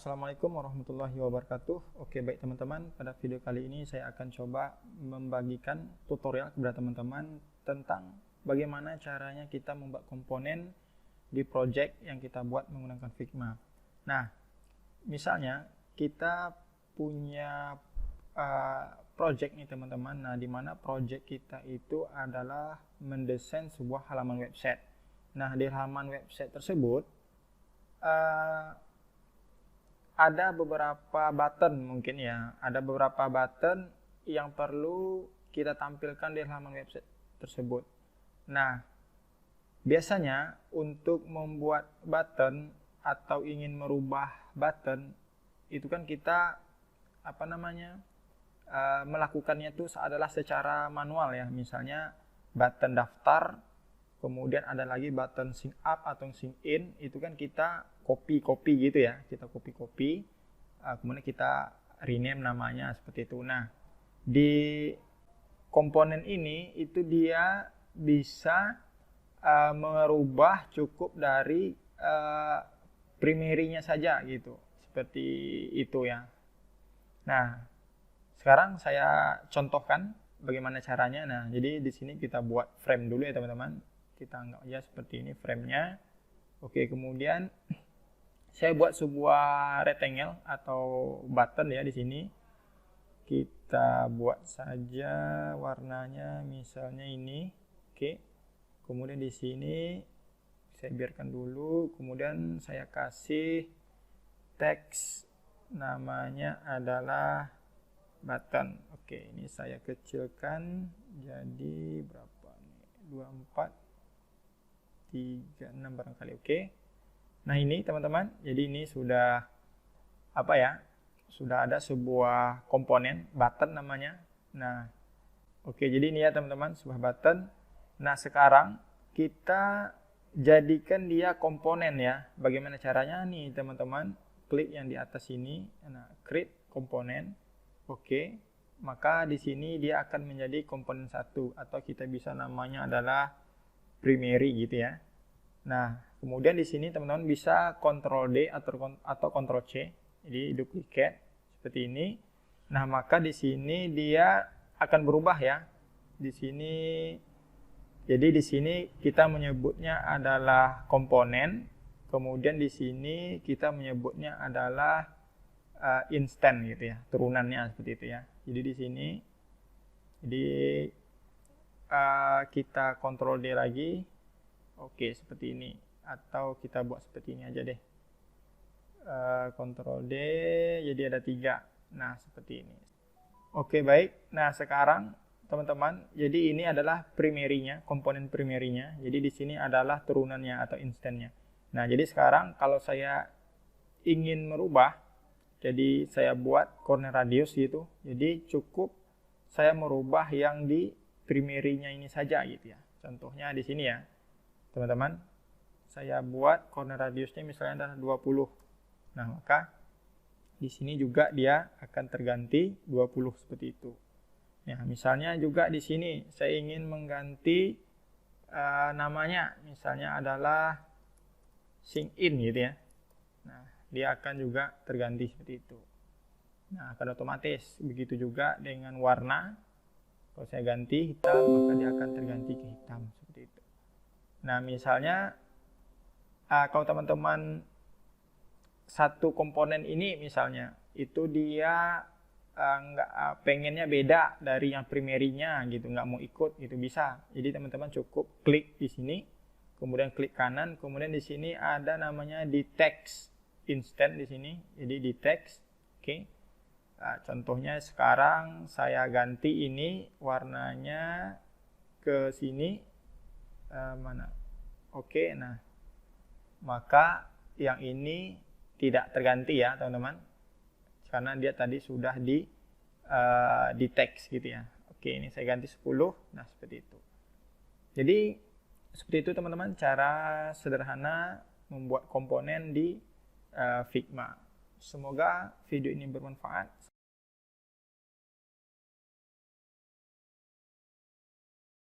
Assalamualaikum warahmatullahi wabarakatuh. Oke, baik teman-teman, pada video kali ini saya akan coba membagikan tutorial kepada teman-teman tentang bagaimana caranya kita membuat komponen di project yang kita buat menggunakan Figma. Nah, misalnya kita punya project nih teman-teman. Nah, di mana project kita itu adalah mendesain sebuah halaman website. Nah, di halaman website tersebut ada beberapa button mungkin ya, ada beberapa button yang perlu kita tampilkan di halaman website tersebut. Nah, biasanya untuk membuat button atau ingin merubah button itu kan kita melakukannya itu adalah secara manual ya. Misalnya button daftar, kemudian ada lagi button sign up atau sign in, itu kan kita copy gitu ya, kita copy, kemudian kita rename namanya seperti itu. Nah, di komponen ini itu dia bisa merubah cukup dari primary-nya saja gitu, seperti itu ya. Nah, sekarang saya contohkan bagaimana caranya. Nah, jadi di sini kita buat frame dulu ya teman-teman. Kita anggap aja seperti ini frame-nya. Oke, kemudian saya buat sebuah rectangle atau button ya di sini. Kita buat saja warnanya misalnya ini. Oke. Kemudian di sini saya biarkan dulu. Kemudian saya kasih teks, namanya adalah button. Oke, ini saya kecilkan jadi berapa nih? 24 36 barangkali. Oke. Nah, ini teman-teman, jadi ini sudah sudah ada sebuah komponen button namanya. Nah, oke, jadi ini ya teman-teman, sebuah button. Nah, sekarang kita jadikan dia komponen ya. Bagaimana caranya nih teman-teman? Klik yang di atas ini, nah, create komponen. Oke, maka di sini dia akan menjadi komponen satu, atau kita bisa namanya adalah primary gitu ya. Nah, kemudian di sini teman-teman bisa Ctrl D atau Ctrl C. Jadi duplicate seperti ini. Nah, maka di sini dia akan berubah ya. Di sini jadi di sini kita menyebutnya adalah komponen. Kemudian di sini kita menyebutnya adalah instant gitu ya. Turunannya seperti itu ya. Jadi di sini kita Ctrl D lagi. Oke, seperti ini, atau kita buat seperti ini aja deh. Ctrl D, jadi ada 3. Nah, seperti ini. Oke, baik. Nah, sekarang teman-teman, jadi ini adalah primary-nya, komponen primary-nya. Jadi di sini adalah turunannya atau instannya. Nah, jadi sekarang kalau saya ingin merubah, jadi saya buat corner radius gitu. Jadi cukup saya merubah yang di primary-nya ini saja gitu ya. Contohnya di sini ya. Teman-teman, saya buat corner radiusnya misalnya adalah 20. Nah, maka di sini juga dia akan terganti 20 seperti itu. Nah, misalnya juga di sini saya ingin mengganti namanya, misalnya adalah sign in gitu ya. Nah, dia akan juga terganti seperti itu. Nah, akan otomatis. Begitu juga dengan warna. Kalau saya ganti hitam, maka dia akan terganti ke hitam seperti itu. Nah, misalnya kalau teman-teman satu komponen ini misalnya itu dia pengennya beda dari yang primary-nya gitu, nggak mau ikut gitu, bisa. Jadi teman-teman cukup klik di sini, kemudian klik kanan, kemudian di sini ada namanya di text instant di sini. Jadi di text. Oke. Nah, contohnya sekarang saya ganti ini warnanya ke sini. Mana? Oke, nah maka yang ini tidak terganti ya teman-teman, karena dia tadi sudah di teks gitu ya. Oke, ini saya ganti 10. Nah, seperti itu. Jadi seperti itu teman-teman, cara sederhana membuat komponen di Figma. Semoga video ini bermanfaat.